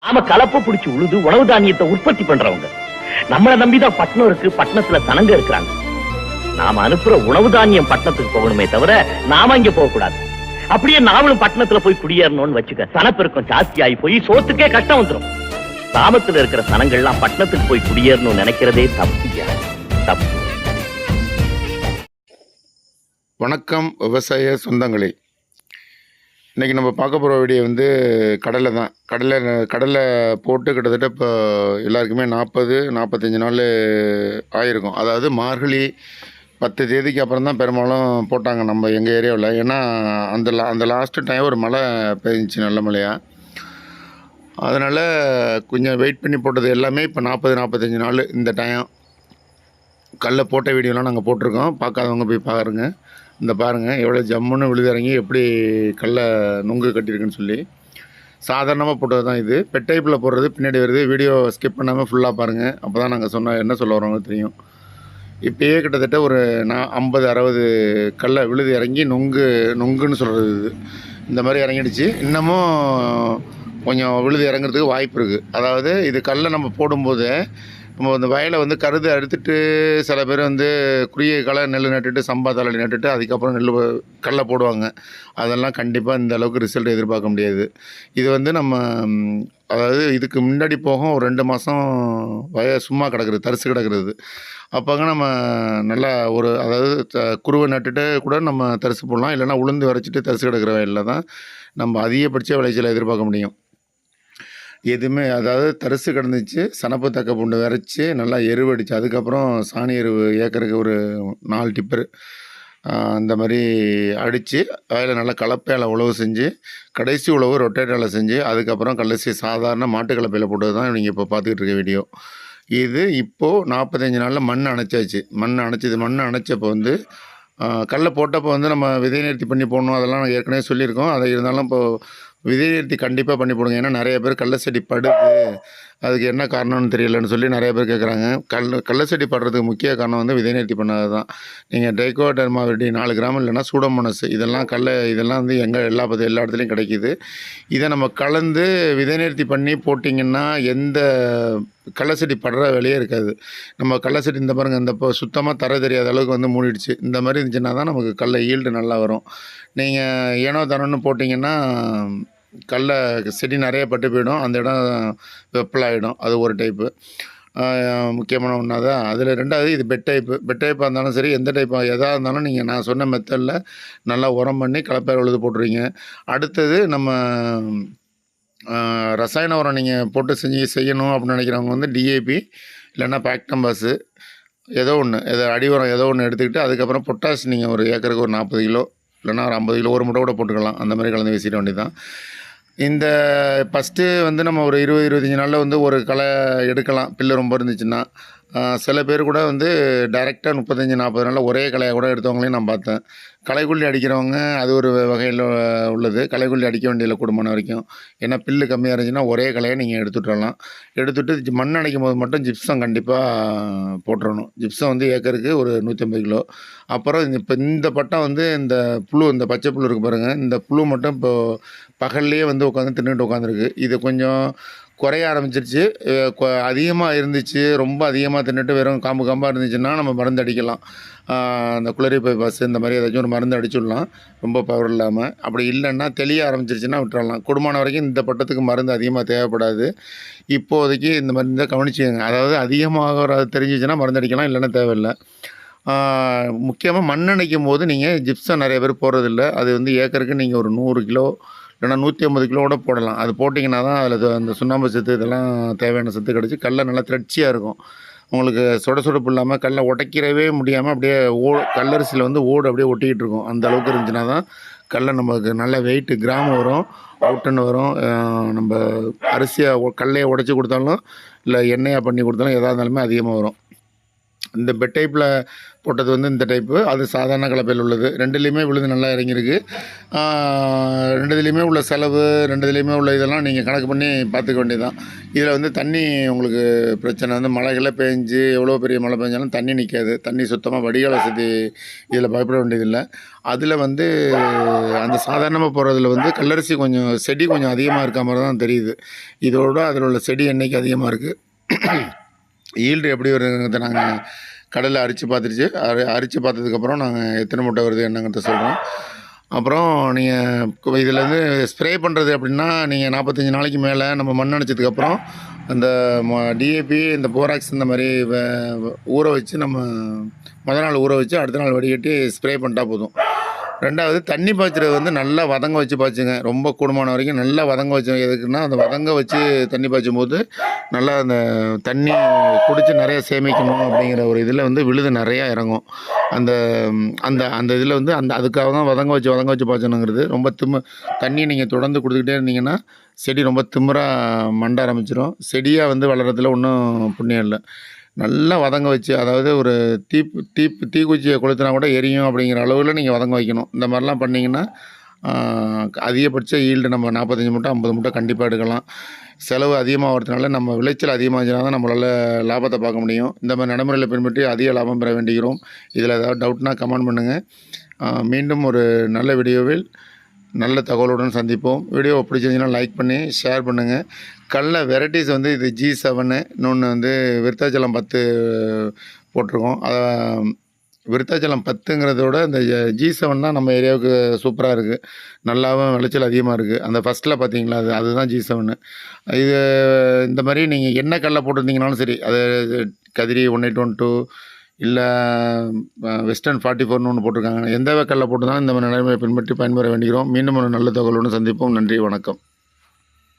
நாம கலப்பு பிடிச்சு உழுது உணவு தானியத்தை உற்பத்தி பண்றவங்க. நம்மளை நம்பிதான் பட்டணம் இருக்கு, பட்டணத்துல சனங்க இருக்கிறாங்க. நாம அனுப்புற உணவு தானியம் பட்டணத்துக்கு போகணுமே தவிர நாம இங்க போக கூடாது. அப்படியே நாமளும் பட்டணத்துல போய் குடியேறணும்னு வச்சுக்க, சனப்பெருக்கம் ஜாஸ்தி ஆகி போய் சோத்துக்கே கஷ்டம் வந்துடும். கிராமத்துல இருக்கிற சனங்கள்லாம் பட்டணத்துக்கு போய் குடியேறணும்னு நினைக்கிறதே தப்பு. தப்பு. வணக்கம் விவசாய சொந்தங்களே. இன்றைக்கி நம்ம பார்க்க போகிற வீடியோ வந்து கடலை தான். கடலை போட்டு கிட்டத்தட்ட இப்போ எல்லாருக்குமே 40-45 நாள் ஆகிருக்கும். அதாவது மார்கழி 10 தேதிக்கு அப்புறம் தான் பெரும்பாலும் போட்டாங்க நம்ம எங்கள் ஏரியாவில். ஏன்னா அந்த லாஸ்ட்டு டைம் ஒரு மழை பெஞ்சிச்சு, நல்ல மழையாக. அதனால் கொஞ்சம் வெயிட் பண்ணி போட்டது எல்லாமே இப்போ 40-45 நாள் இந்த டைம். கடலை போட்ட வீடியோலாம் நாங்கள் போட்டிருக்கோம், பார்க்காதவங்க போய் பாருங்கள். இந்த பாருங்கள் எவ்வளோ ஜம்முன்னு விழுதிறங்கி எப்படி கடலை நுங்கு கட்டியிருக்குன்னு சொல்லி. சாதாரணமாக போட்டது தான் இது. பெட்டைப்பில் போடுறது பின்னாடி வருது. வீடியோ ஸ்கிப் பண்ணாமல் ஃபுல்லாக பாருங்கள், அப்போ தான் நாங்கள் என்ன சொல்ல வரோங்க தெரியும். இப்போயே கிட்டத்தட்ட ஒரு 50-60 கடலை விழுது இறங்கி நுங்குன்னு சொல்கிறது இது. இந்த மாதிரி இறங்கிடுச்சு. இன்னமும் கொஞ்சம் விழுது இறங்குறதுக்கு வாய்ப்பு இருக்குது. அதாவது இது கடலை நம்ம போடும்போது நம்ம அந்த வயலை வந்து கருது அறுத்துட்டு சில பேர் வந்து குறுகிய கால நெல் நட்டுட்டு சம்பா தளடி நட்டுட்டு அதுக்கப்புறம் கடலை போடுவாங்க. அதெல்லாம் கண்டிப்பாக இந்த அளவுக்கு ரிசல்ட் எதிர்பார்க்க முடியாது. இது வந்து நம்ம அதாவது இதுக்கு முன்னாடி போகும் ஒரு 2 மாதம் சும்மா கிடக்குறது, தரிசு கிடக்கிறது. அப்போங்க நம்ம நல்லா அதாவது குருவை நட்டுட்டு கூட நம்ம தரிசு போடலாம். இல்லைனா உளுந்து வரைச்சிட்டு தரிசு கிடக்கிற வயலில் தான் நம்ம அதிகபட்ச விளைச்சலை எதிர்பார்க்க முடியும். எதுவுமே அதாவது தரிசு கிடந்துச்சு, சனப்பு தக்க பூண்டு விரைச்சி நல்லா எருவடிச்சு, அதுக்கப்புறம் சாணி எருவு ஏக்கருக்கு ஒரு 4 டிப்பரு அந்த மாதிரி அடித்து அதில் நல்லா கலப்பையால் உழவு செஞ்சு, கடைசி உழவு ரொட்டேட்டால் செஞ்சு, அதுக்கப்புறம் கடைசி சாதாரண மாட்டு கலப்பையில் போட்டது தான் நீங்கள் இப்போ பார்த்துக்கிட்டு இருக்க வீடியோ. இது இப்போது 45 நாளில் மண் அணைச்சாச்சு. மண் அணைச்சப்போ வந்து கடலை போட்டப்போ வந்து நம்ம விதை நிறுத்தி பண்ணி போடணும், அதெல்லாம் நான் ஏற்கனவே சொல்லியிருக்கோம். அதை இருந்தாலும் இப்போது விதை நிறுத்தி கண்டிப்பாக பண்ணி போடுங்க. ஏன்னா நிறைய பேர் கடலை செடி படுது, அதுக்கு என்ன காரணம்னு தெரியலன்னு சொல்லி நிறைய பேர் கேட்குறாங்க. கடலை செடி படுறதுக்கு முக்கிய காரணம் வந்து விதை நிறுத்தி பண்ணது தான். நீங்கள் ட்ரைகோடர்மா விரிடி 4 கிராம் இல்லைனா சூடோமோனஸ் இதெல்லாம் வந்து எல்லா இடத்துலையும் கிடைக்கிது. இதை நம்ம கலந்து விதை நிறுத்தி பண்ணி போட்டிங்கன்னா எந்த கடலை செடி படுற வேலையே இருக்காது. நம்ம கடலை செடி இந்த பாருங்கள், இந்த இப்போ சுத்தமாக தர தெரியாத அளவுக்கு வந்து மூடிடுச்சு. இந்த மாதிரி இருந்துச்சுன்னா தான் நமக்கு கடலை ஈல்டு நல்லா வரும். நீங்கள் ஏனோ தானோன்னு போட்டிங்கன்னா கடலை செடி நிறைய பட்டு போயிடும், அந்த இடம் வெப்பலாகிடும். அது ஒரு டைப்பு முக்கியமான ஒன்றா தான். அதில் 2வது இது பெட் டைப்பாக இருந்தாலும் சரி, எந்த டைப்பாக எதாக இருந்தாலும் நீங்கள் நான் சொன்ன மெத்தடில் நல்லா உரம் பண்ணி கலப்பையில் உழுது போட்டுருவீங்க. அடுத்தது நம்ம ரசாயன உரம் நீங்கள் போட்டு செய்யணும் அப்படின்னு நினைக்கிறவங்க வந்து டிஏபி இல்லைன்னா பேக்டம்பாஸு ஏதோ அடி உரம் ஏதோ ஒன்று எடுத்துக்கிட்டு, அதுக்கப்புறம் பொட்டாஷ் நீங்கள் ஒரு ஏக்கருக்கு ஒரு 40 கிலோ இல்லைனா ஒரு 50 கிலோ ஒரு முட்டை கூட போட்டுக்கலாம். அந்த மாதிரி கலந்து வீசிட வேண்டியது. இந்த ஃபஸ்ட்டு வந்து நம்ம ஒரு 20-25 நாளில் வந்து ஒரு களை எடுக்கலாம், பில்லு ரொம்ப இருந்துச்சுன்னா. சில பேர் கூட வந்து டைரெக்டாக 35-40 நாளில் ஒரே களையை கூட எடுத்தவங்களையும் நான் பார்த்தேன். களைக்கொல்லி அடிக்கிறவங்க அது ஒரு வகையில் உள்ளது. களைக்கொல்லி அடிக்க வேண்டியதில்லை கூடுமான வரைக்கும். ஏன்னா பில்லு கம்மியாக இருந்துச்சுன்னா ஒரே களையை நீங்கள் எடுத்துட்டுறலாம். எடுத்துகிட்டு மண் அணைக்கும் போது மட்டும் ஜிப்சம் கண்டிப்பாக போட்டுறணும். ஜிப்சம் வந்து ஏக்கருக்கு ஒரு 150 கிலோ. அப்புறம் இப்போ இந்த பட்டம் வந்து இந்த பச்சை புழு இருக்குது பாருங்கள், இந்த புழு மட்டும் இப்போது பகல்லையே வந்து உட்காந்து தின்னுட்டு உட்காந்துருக்கு. இது கொஞ்சம் குறைய ஆரம்பிச்சிருச்சு. அதிகமாக இருந்துச்சு, ரொம்ப அதிகமாக தின்னுட்டு வெறும் காம்பாக இருந்துச்சுன்னா நம்ம மருந்து அடிக்கலாம். அந்த குளோரிபைபாஸ் இந்த மாதிரி ஏதாச்சும் ஒரு மருந்து அடிச்சுடலாம், ரொம்ப பவர் இல்லாமல். அப்படி இல்லைன்னா தெளிய ஆரம்பிச்சிருச்சுன்னா விட்டுறலாம். கூடுமான வரைக்கும் இந்த பட்டத்துக்கு மருந்து அதிகமாக தேவைப்படாது. இப்போதைக்கு இந்த மருந்தை கவனிச்சுக்கோங்க. அதாவது அதிகமாக தெரிஞ்சிச்சுன்னா மருந்து அடிக்கலாம், இல்லைன்னா தேவையில்லை. முக்கியமாக மண் அணைக்கும் போது நீங்கள் ஜிப்சம் நிறைய பேர் போடுறதில்ல. அது வந்து ஏக்கருக்கு நீங்கள் ஒரு 100 கிலோ இல்லைனா 150 கிலோ கூட போடலாம். அது போட்டிங்கன்னா தான் அதில் அந்த சுண்ணாம்பு சத்து இதெல்லாம் தேவையான சத்து கிடச்சி கடலை நல்லா திரட்சியாக இருக்கும். உங்களுக்கு சுடப்பு இல்லாமல் கடலை உடைக்கிறவே முடியாமல் அப்படியே கல்லரிசியில் வந்து அப்படியே ஒட்டிக்கிட்டு இருக்கும். அந்த அளவுக்கு இருந்துச்சுன்னா தான் கடலை நமக்கு நல்ல வெயிட்டு கிராம் வரும், அவுட்டுன்னு வரும். நம்ம அரிசியாக கடலையை உடச்சி கொடுத்தாலும் இல்லை எண்ணெயாக பண்ணி கொடுத்தாலும் எதாக இருந்தாலுமே அதிகமாக வரும். இந்த பெட் டைப்பில் போட்டது வந்து இந்த டைப்பு, அது சாதாரண கலப்பையில் உள்ளது. ரெண்டுலேயுமே விழுது நல்லா இறங்கியிருக்கு. ரெண்டுலேயுமே உள்ள செலவு, ரெண்டுலேயுமே உள்ள இதெல்லாம் நீங்கள் கணக்கு பண்ணி பார்த்துக்க வேண்டியதுதான். இதில் வந்து தண்ணி உங்களுக்கு பிரச்சனை வந்து மழைகளை பெஞ்சு எவ்வளோ பெரிய மழை பெஞ்சாலும் தண்ணி நிற்காது. தண்ணி சுத்தமாக வடிகால் வசதி இதில் பயப்பட வேண்டியதில்லை. அதில் வந்து அந்த சாதாரணமாக போகிறதுல வந்து கல்லரிசி கொஞ்சம் செடி கொஞ்சம் அதிகமாக இருக்க மாதிரி தான் தெரியுது. இதோட அதில் உள்ள செடி எண்ணிக்கை அதிகமாக இருக்குது. ஈல்டு எப்படி வருதுங்கிறத நாங்கள் கடலில் அரித்து பார்த்துருச்சு. அரித்து பார்த்ததுக்கப்புறம் நாங்கள் எத்தனை மூட்டை வருது என்னங்கிறத சொல்கிறோம். அப்புறம் நீங்கள் இதில் வந்து ஸ்ப்ரே பண்ணுறது அப்படின்னா நீங்கள் 45 நாளைக்கு மேலே நம்ம மண் அணைச்சதுக்கப்புறம் அந்த டிஏபி இந்த போராக்ஸ் இந்த மாதிரி ஊற வச்சு நம்ம மொதல் நாள் ஊற வச்சு அடுத்த நாள் வடிகட்டி ஸ்ப்ரே பண்ணிட்டா போதும். ரெண்டாவது தண்ணி பாய்ச்சறது வந்து நல்லா வதங்க வச்சு பாய்ச்சுங்க. ரொம்ப கூடுமான வரைக்கும் நல்லா வதங்க வச்சு எதுக்குன்னா அந்த வதங்க வச்சு தண்ணி பாய்ச்சும் போது நல்லா அந்த தண்ணி குடித்து நிறைய சேமிக்கணும் அப்படிங்கிற ஒரு இதில் வந்து விழுது நிறையா இறங்கும். அந்த அந்த அந்த இதில் வந்து அதுக்காக தான் வதங்க வச்சு பாய்ச்சணுங்கிறது. ரொம்ப தண்ணியை நீங்கள் தொடர்ந்து கொடுத்துக்கிட்டே இருந்தீங்கன்னா செடி ரொம்ப திமிராக மண்ட ஆரம்பிச்சிடும். செடியாக வந்து வளர்கிறதுல ஒன்றும் புண்ணியம் இல்லை. நல்லா வதங்க வச்சு, அதாவது ஒரு தீக்குச்சியை கொளுத்தினா கூட எரியும் அப்படிங்கிற அளவில் நீங்கள் வதங்க வைக்கணும். இந்த மாதிரிலாம் பண்ணிங்கன்னா அதிகபட்ச ஈல்டு நம்ம 45 மூட்டை 50 மூட்டை கண்டிப்பாக எடுக்கலாம். செலவு அதிகமாக வரதுனால நம்ம விளைச்சல் அதிகமாகிச்சுனா தான் நம்மளால் லாபத்தை பார்க்க முடியும். இந்த மாதிரி நடைமுறையில் பின்பற்றி அதிக லாபம் பெற வேண்டுகிறோம். இதில் ஏதாவது டவுட்னா கமெண்ட் பண்ணுங்கள். மீண்டும் ஒரு நல்ல வீடியோவில் நல்ல தகவலுடன் சந்திப்போம். வீடியோ பிடிச்சிருந்துச்சுன்னா லைக் பண்ணி ஷேர் பண்ணுங்கள். கடல வெரைட்டிஸ் வந்து இது G7, இன்னொன்று வந்து விருத்தாச்சலம் 10 போட்டிருக்கோம். அதை விருத்தாச்சலம் 10ங்கிறதோட இந்த G7 தான் நம்ம ஏரியாவுக்கு சூப்பராக இருக்குது. நல்லாவும் விளைச்சல் அதிகமாக இருக்குது. அந்த ஃபஸ்ட்டில் பார்த்தீங்களா அதுதான் G7. இது இந்த மாதிரி நீங்கள் என்ன கடலை போட்டிருந்தீங்கனாலும் சரி, அது கதிரி 1812 இல்லை வெஸ்டர்ன் 44ன்னு ஒன்று போட்டிருக்காங்க. எந்த கடலை போட்டுருந்தாலும் இந்த மாதிரி நடைமுறையை பின்பற்றி பயன்பெற வேண்டுகிறோம். மீண்டும் ஒரு நல்ல தகவலுடன் சந்திப்போம். நன்றி, வணக்கம்.